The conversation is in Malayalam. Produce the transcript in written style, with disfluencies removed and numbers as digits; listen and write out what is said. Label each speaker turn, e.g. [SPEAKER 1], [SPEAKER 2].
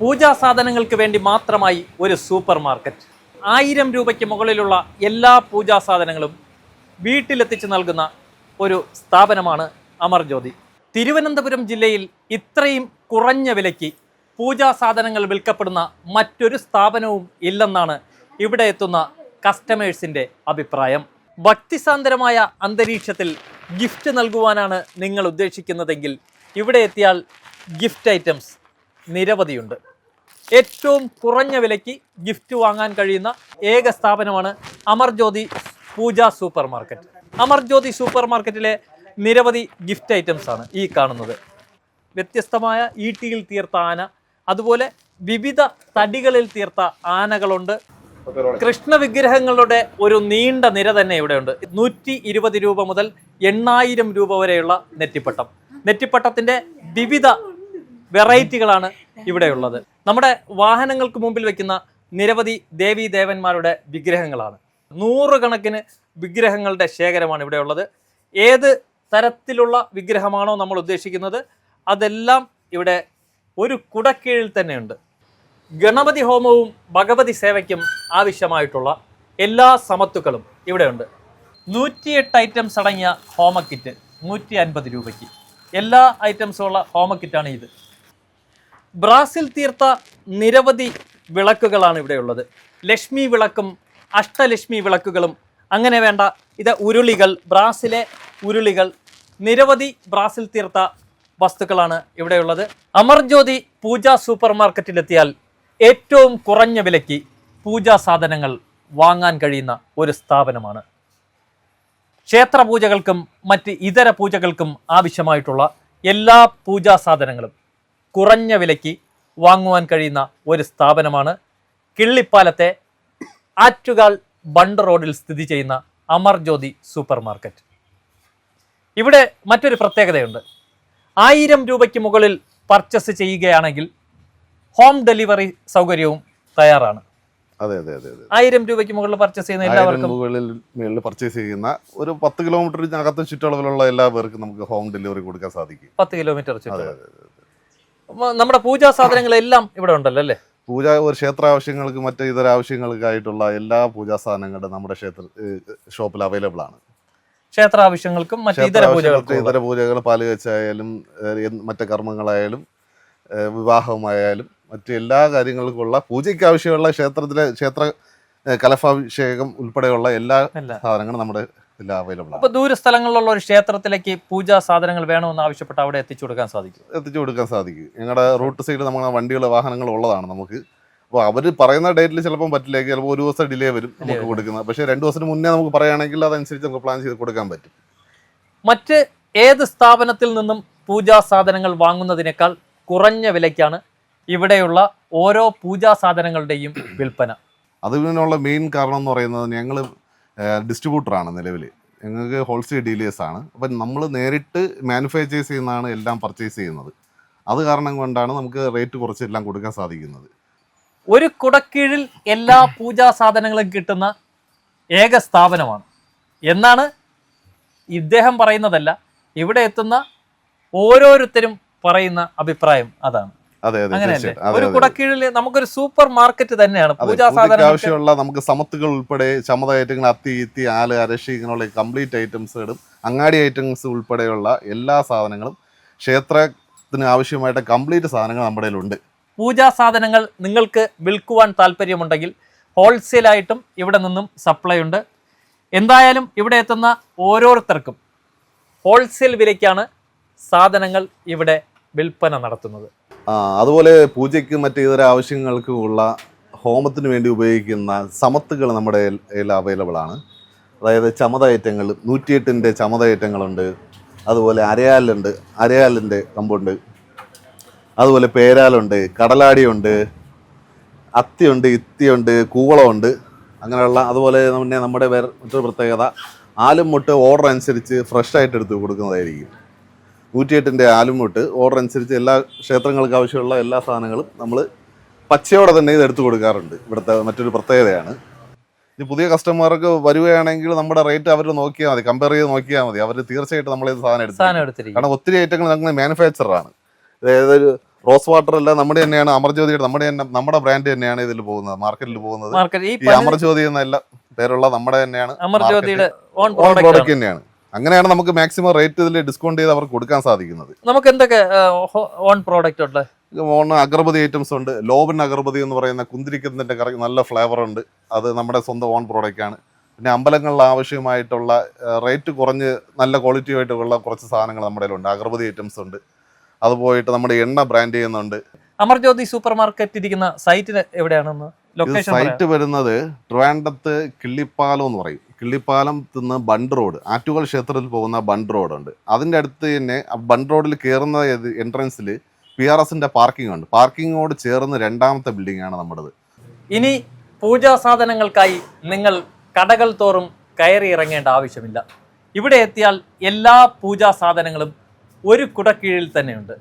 [SPEAKER 1] പൂജാ സാധനങ്ങൾക്ക് വേണ്ടി മാത്രമായി ഒരു സൂപ്പർ മാർക്കറ്റ്. 1000 രൂപയ്ക്ക് മുകളിലുള്ള എല്ലാ പൂജാ സാധനങ്ങളും വീട്ടിലെത്തിച്ച് നൽകുന്ന ഒരു സ്ഥാപനമാണ് അമർജ്യോതി. തിരുവനന്തപുരം ജില്ലയിൽ ഇത്രയും കുറഞ്ഞ വിലയ്ക്ക് പൂജാ സാധനങ്ങൾ വിൽക്കപ്പെടുന്ന മറ്റൊരു സ്ഥാപനവും ഇല്ലെന്നാണ് ഇവിടെ എത്തുന്ന കസ്റ്റമേഴ്സിൻ്റെ അഭിപ്രായം. ഭക്തിസാന്ദ്രമായ അന്തരീക്ഷത്തിൽ ഗിഫ്റ്റ് നൽകുവാനാണ് നിങ്ങൾ ഉദ്ദേശിക്കുന്നതെങ്കിൽ ഇവിടെ എത്തിയാൽ ഗിഫ്റ്റ് ഐറ്റംസ് നിരവധിയുണ്ട്. ഏറ്റവും കുറഞ്ഞ വിലയ്ക്ക് ഗിഫ്റ്റ് വാങ്ങാൻ കഴിയുന്ന ഏക സ്ഥാപനമാണ് അമർജ്യോതി പൂജാ സൂപ്പർ മാർക്കറ്റ്. അമർജ്യോതി സൂപ്പർ മാർക്കറ്റിലെ നിരവധി ഗിഫ്റ്റ് ഐറ്റംസ് ആണ് ഈ കാണുന്നത്. വ്യത്യസ്തമായ ഈട്ടിയിൽ തീർത്ത ആന, അതുപോലെ വിവിധ തടികളിൽ തീർത്ത ആനകളുണ്ട്. കൃഷ്ണ വിഗ്രഹങ്ങളുടെ ഒരു നീണ്ട നിര തന്നെ ഇവിടെയുണ്ട്. 120 രൂപ മുതൽ 8000 രൂപ വരെയുള്ള നെറ്റിപ്പട്ടം. നെറ്റിപ്പട്ടത്തിന്റെ വിവിധ വെറൈറ്റികളാണ് ഇവിടെയുള്ളത്. നമ്മുടെ വാഹനങ്ങൾക്ക് മുമ്പിൽ വെക്കുന്ന നിരവധി ദേവീ ദേവന്മാരുടെ വിഗ്രഹങ്ങളാണ്. 100 കണക്കിന് വിഗ്രഹങ്ങളുടെ ശേഖരമാണ് ഇവിടെയുള്ളത്. ഏത് തരത്തിലുള്ള വിഗ്രഹമാണോ നമ്മൾ ഉദ്ദേശിക്കുന്നത് അതെല്ലാം ഇവിടെ ഒരു കുടക്കീഴിൽ തന്നെയുണ്ട്. ഗണപതി ഹോമവും ഭഗവതി സേവയ്ക്കും ആവശ്യമായിട്ടുള്ള എല്ലാ സമത്തുക്കളും ഇവിടെയുണ്ട്. 108 ഐറ്റംസ് അടങ്ങിയ ഹോമ കിറ്റ് 150 രൂപയ്ക്ക്. എല്ലാ ഐറ്റംസും ഉള്ള ഹോമ കിറ്റാണ് ഇത്. ബ്രാസിൽ തീർത്ത നിരവധി വിളക്കുകളാണ് ഇവിടെയുള്ളത്. ലക്ഷ്മി വിളക്കും അഷ്ടലക്ഷ്മി വിളക്കുകളും അങ്ങനെ വേണ്ട ഇത് ഉരുളികൾ, ബ്രാസിലെ ഉരുളികൾ, നിരവധി ബ്രാസിൽ തീർത്ത വസ്തുക്കളാണ് ഇവിടെയുള്ളത്. അമർജ്യോതി പൂജാ സൂപ്പർ മാർക്കറ്റിലെത്തിയാൽ ഏറ്റവും കുറഞ്ഞ വിലയ്ക്ക് പൂജാ സാധനങ്ങൾ വാങ്ങാൻ കഴിയുന്ന ഒരു സ്ഥാപനമാണ്. ക്ഷേത്ര പൂജകൾക്കും മറ്റ് ഇതര പൂജകൾക്കും ആവശ്യമായിട്ടുള്ള എല്ലാ പൂജാ സാധനങ്ങളും കുറഞ്ഞ വിലയ്ക്ക് വാങ്ങുവാൻ കഴിയുന്ന ഒരു സ്ഥാപനമാണ് കിള്ളിപ്പാലത്തെ ആറ്റുകാൽ ബണ്ട് റോഡിൽ സ്ഥിതി ചെയ്യുന്ന അമർജ്യോതി സൂപ്പർ മാർക്കറ്റ്. ഇവിടെ മറ്റൊരു പ്രത്യേകതയുണ്ട്. 1000 രൂപയ്ക്ക് മുകളിൽ പർച്ചേസ് ചെയ്യുകയാണെങ്കിൽ ഹോം ഡെലിവറി സൗകര്യവും തയ്യാറാണ്.
[SPEAKER 2] അതെ അതെ അതെ
[SPEAKER 1] 1000 രൂപയ്ക്ക് മുകളിൽ പർച്ചേസ് ചെയ്യുന്ന എല്ലാവർക്കും
[SPEAKER 2] മുകളിൽ പർച്ചേസ് ചെയ്യുന്ന ഒരു 10 കിലോമീറ്ററിനകത്ത് ചുറ്റളവിലുള്ള എല്ലാ പേർക്കും നമുക്ക് ഹോം ഡെലിവറി കൊടുക്കാൻ സാധിക്കും.
[SPEAKER 1] 10 കിലോമീറ്റർ നമ്മുടെ പൂജാ സാധനങ്ങളെല്ലാം ഇവിടെ ഉണ്ടല്ലോ അല്ലേ?
[SPEAKER 2] ഒരു ക്ഷേത്ര ആവശ്യങ്ങൾക്ക് മറ്റ് ഇതര ആവശ്യങ്ങൾക്കായിട്ടുള്ള എല്ലാ പൂജാ സാധനങ്ങളും നമ്മുടെ ഷോപ്പിൽ അവൈലബിൾ ആണ്.
[SPEAKER 1] ക്ഷേത്ര ആവശ്യങ്ങൾക്കും മറ്റ് ഇതര
[SPEAKER 2] പൂജകൾ, പാലുകച്ചായാലും മറ്റ് കർമ്മങ്ങളായാലും വിവാഹമായാലും മറ്റ് എല്ലാ കാര്യങ്ങൾക്കുള്ള പൂജയ്ക്ക് ആവശ്യമുള്ള ക്ഷേത്ര കലശാഭിഷേകം ഉൾപ്പെടെയുള്ള എല്ലാ സാധനങ്ങളും നമ്മുടെ അവൈലബിൾ ആണ്.
[SPEAKER 1] അപ്പോൾ ദൂര സ്ഥലങ്ങളിലുള്ള ഒരു ക്ഷേത്രത്തിലേക്ക് പൂജാ സാധനങ്ങൾ വേണമെന്ന് ആവശ്യപ്പെട്ട് അവിടെ എത്തിച്ചു കൊടുക്കാൻ സാധിക്കും.
[SPEAKER 2] ഞങ്ങളുടെ റൂട്ട് സൈഡിൽ നമ്മുടെ വണ്ടികൾ, വാഹനങ്ങൾ ഉള്ളതാണ് നമുക്ക്. അപ്പോൾ അവർ പറയുന്ന ഡേറ്റിൽ ചിലപ്പം പറ്റില്ലെങ്കിൽ ചിലപ്പോൾ ഒരു ദിവസം ഡിലേ വരും നമുക്ക് കൊടുക്കുന്നത്. പക്ഷേ 2 ദിവസത്തിന് മുന്നേ നമുക്ക് പറയുകയാണെങ്കിൽ അതനുസരിച്ച് നമുക്ക് പ്ലാൻ ചെയ്ത് കൊടുക്കാൻ പറ്റും.
[SPEAKER 1] മറ്റ് ഏത് സ്ഥാപനത്തിൽ നിന്നും പൂജാ സാധനങ്ങൾ വാങ്ങുന്നതിനേക്കാൾ കുറഞ്ഞ വിലയ്ക്കാണ് ഇവിടെയുള്ള ഓരോ പൂജാ സാധനങ്ങളുടെയും വിൽപ്പന.
[SPEAKER 2] അതിനുള്ള മെയിൻ കാരണം എന്ന് പറയുന്നത് ഞങ്ങൾ ഡിസ്ട്രിബ്യൂട്ടറാണ്. നിലവിൽ ഞങ്ങൾക്ക് ഹോൾസെയിൽ ഡീലേഴ്സാണ്. അപ്പം നമ്മൾ നേരിട്ട് മാനുഫാക്ചേഴ്സ് ചെയ്യുന്നതാണ് എല്ലാം പർച്ചേസ് ചെയ്യുന്നത്. അത് കാരണം കൊണ്ടാണ് നമുക്ക് റേറ്റ് കുറച്ച് എല്ലാം കൊടുക്കാൻ സാധിക്കുന്നത്.
[SPEAKER 1] ഒരു കുടക്കീഴിൽ എല്ലാ പൂജാ സാധനങ്ങളും കിട്ടുന്ന ഏക സ്ഥാപനമാണ് എന്നാണ് ഇദ്ദേഹം പറയുന്നതല്ല, ഇവിടെ എത്തുന്ന ഓരോരുത്തരും പറയുന്ന അഭിപ്രായം അതാണ്. അങ്ങനെയല്ലേ? ഒരു കുടക്കീഴിൽ നമുക്കൊരു സൂപ്പർ മാർക്കറ്റ് തന്നെയാണ്. പൂജാ സാധനങ്ങൾ
[SPEAKER 2] ആവശ്യമുള്ള നമുക്ക് സമത്തുകൾ ഉൾപ്പെടെ ചമത ഐറ്റങ്ങൾ, അത്തി, ഇത്തി, ആല്, അരശി ഇങ്ങനെയുള്ള കംപ്ലീറ്റ് ഐറ്റംസുകളും അങ്ങാടി ഐറ്റംസ് ഉൾപ്പെടെയുള്ള എല്ലാ സാധനങ്ങളും ക്ഷേത്രത്തിന് ആവശ്യമായിട്ട് കംപ്ലീറ്റ് സാധനങ്ങൾ നമ്മുടെ കയ്യിലുണ്ട്.
[SPEAKER 1] പൂജാ സാധനങ്ങൾ നിങ്ങൾക്ക് വിൽക്കുവാൻ താല്പര്യമുണ്ടെങ്കിൽ ഹോൾസെയിലായിട്ടും ഇവിടെ നിന്നും സപ്ലൈ ഉണ്ട്. എന്തായാലും ഇവിടെ എത്തുന്ന ഓരോരുത്തർക്കും ഹോൾസെയിൽ വിലയ്ക്കാണ് സാധനങ്ങൾ ഇവിടെ വിൽപ്പന നടത്തുന്നത്.
[SPEAKER 2] അതുപോലെ പൂജയ്ക്ക് മറ്റ് ഇതര ആവശ്യങ്ങൾക്കുമുള്ള ഹോമത്തിന് വേണ്ടി ഉപയോഗിക്കുന്ന സമത്തുകൾ നമ്മുടെ കയ്യിൽ അവൈലബിൾ ആണ്. അതായത് ചമത ഐറ്റങ്ങൾ 108ൻ്റെ ചമത ഐറ്റങ്ങളുണ്ട്. അതുപോലെ അരയാലുണ്ട്, അരയാലിൻ്റെ കമ്പുണ്ട്. അതുപോലെ പേരാലുണ്ട്, കടലാടിയുണ്ട്, അത്തിയുണ്ട്, ഇത്തിയുണ്ട്, കൂവളമുണ്ട്. അങ്ങനെയുള്ള അതുപോലെ തന്നെ നമ്മുടെ മറ്റൊരു പ്രത്യേകത ആലുംമുട്ട് ഓർഡർ അനുസരിച്ച് ഫ്രഷ് ആയിട്ട് എടുത്ത് കൊടുക്കുന്നതായിരിക്കും. 108ൻ്റെ ആലുംമുട്ട് ഓർഡർ അനുസരിച്ച് എല്ലാ ക്ഷേത്രങ്ങൾക്ക് ആവശ്യമുള്ള എല്ലാ സാധനങ്ങളും നമ്മൾ പച്ചയോടെ തന്നെ ഇത് എടുത്തു കൊടുക്കാറുണ്ട്. ഇവിടുത്തെ മറ്റൊരു പ്രത്യേകതയാണ്. ഇനി പുതിയ കസ്റ്റമർക്ക് വരികയാണെങ്കിൽ നമ്മുടെ റേറ്റ് അവർ നോക്കിയാൽ മതി, കമ്പയർ ചെയ്ത് നോക്കിയാൽ മതി. അവർ തീർച്ചയായിട്ടും നമ്മളിത് സാധനം എടുത്തിരിക്കും. കാരണം ഒത്തിരി ഐറ്റങ്ങൾ ഞങ്ങൾ മാനുഫാക്ചറാണ്. അതായത് റോസ് വാട്ടർ അല്ല നമ്മുടെ തന്നെയാണ് അമർജ്യോതിയുടെ നമ്മുടെ ബ്രാൻഡ് തന്നെയാണ് ഇതിൽ പോകുന്നത്, മാർക്കറ്റിൽ പോകുന്നത്. ഈ അമർജ്യോതി എന്നല്ല പേരുള്ള നമ്മുടെ തന്നെയാണ്
[SPEAKER 1] അമർജ്യോതിയുടെ
[SPEAKER 2] ഓൺ പ്രോഡക്റ്റ് തന്നെയാണ്. അങ്ങനെയാണ് നമുക്ക് മാക്സിമം റേറ്റ് ഇതിൽ ഡിസ്കൗണ്ട് ചെയ്ത് അവർക്ക് കൊടുക്കാൻ സാധിക്കുന്നത്.
[SPEAKER 1] നമുക്ക് എന്തൊക്കെ ഓൺ പ്രോഡക്റ്റ് ഉണ്ട്?
[SPEAKER 2] ഓൺ അഗർബതി ഐറ്റംസ് ഉണ്ട്. ലോബൻ അഗർബതി എന്ന് പറയുന്ന കുന്തിരിക്കത്തിന്റെ കറി നല്ല ഫ്ലേവർ ഉണ്ട്, അത് നമ്മുടെ സ്വന്തം ഓൺ പ്രോഡക്റ്റ് ആണ്. പിന്നെ അമ്പലങ്ങളിൽ ആവശ്യമായിട്ടുള്ള റേറ്റ് കുറഞ്ഞ് നല്ല ക്വാളിറ്റി ആയിട്ടുള്ള കുറച്ച് സാധനങ്ങൾ നമ്മുടെ കയ്യിലുണ്ട്. അഗർബതി ഐറ്റംസ് ഉണ്ട്. അത് പോയിട്ട് നമ്മുടെ എണ്ണ ബ്രാൻഡ് ചെയ്യുന്നുണ്ട്.
[SPEAKER 1] അമർജ്യോതി സൂപ്പർ മാർക്കറ്റ് ഇരിക്കുന്ന സൈറ്റ് എവിടെയാണെന്ന് ലൊക്കേഷൻ?
[SPEAKER 2] സൈറ്റ് വരുന്നത് ട്രിവാൻഡ്രത്ത് കിള്ളിപ്പാലം എന്ന് പറയും. കിള്ളിപ്പാലം നിന്ന് ബണ്ട് റോഡ്, ആറ്റുകാൽ ക്ഷേത്രത്തിൽ പോകുന്ന ബണ്ട് റോഡ് ഉണ്ട്. അതിൻ്റെ അടുത്ത് തന്നെ ബണ്ട് റോഡിൽ കയറുന്ന എൻട്രൻസിൽ PRSന്റെ പാർക്കിംഗ് ഉണ്ട്. പാർക്കിങ്ങോട് ചേർന്ന് രണ്ടാമത്തെ ബിൽഡിംഗ് ആണ് നമ്മുടേത്.
[SPEAKER 1] ഇനി പൂജാ സാധനങ്ങൾക്കായി നിങ്ങൾ കടകൾ തോറും കയറി ഇറങ്ങേണ്ട ആവശ്യമില്ല. ഇവിടെ എത്തിയാൽ എല്ലാ പൂജാ സാധനങ്ങളും ഒരു കുടക്കീഴിൽ തന്നെയുണ്ട്.